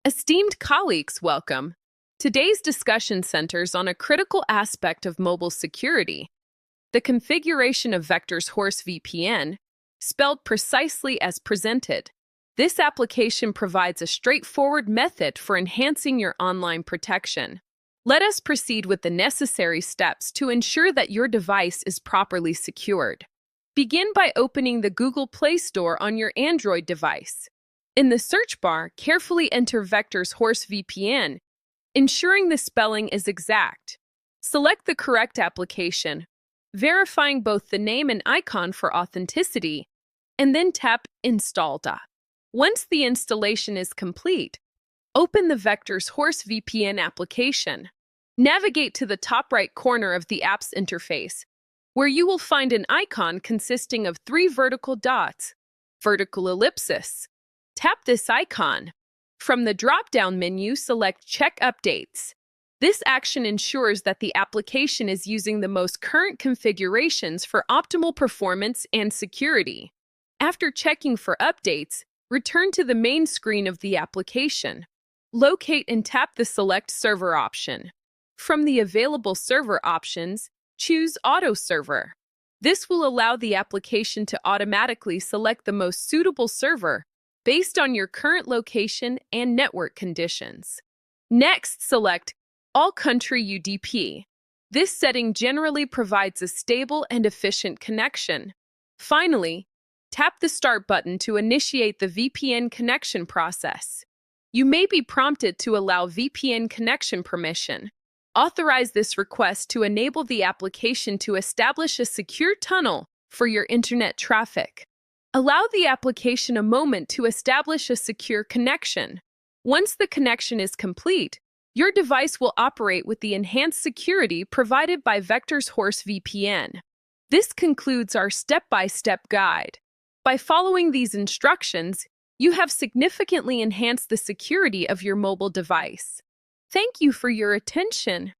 Esteemed colleagues, welcome. Today's discussion centers on a critical aspect of mobile security, the configuration of Vector's HorseVPN, spelled precisely as presented. This application provides a straightforward method for enhancing your online protection. Let us proceed with the necessary steps to ensure that your device is properly secured. Begin by opening the Google Play Store on your Android device. In the search bar, carefully enter Vector's HorseVPN, ensuring the spelling is exact. Select the correct application, verifying both the name and icon for authenticity, and then tap Install. Once the installation is complete, open the Vector's HorseVPN application. Navigate to the top right corner of the app's interface, where you will find an icon consisting of 3 vertical dots, vertical ellipsis. Tap this icon. From the drop-down menu, select Check Updates. This action ensures that the application is using the most current configurations for optimal performance and security. After checking for updates, return to the main screen of the application. Locate and tap the Select Server option. From the available server options, choose Auto Server. This will allow the application to automatically select the most suitable server based on your current location and network conditions. Next, select All Country UDP. This setting generally provides a stable and efficient connection. Finally, tap the Start button to initiate the VPN connection process. You may be prompted to allow VPN connection permission. Authorize this request to enable the application to establish a secure tunnel for your internet traffic. Allow the application a moment to establish a secure connection. Once the connection is complete, your device will operate with the enhanced security provided by Vector's HorseVPN. This concludes our step-by-step guide. By following these instructions, you have significantly enhanced the security of your mobile device. Thank you for your attention.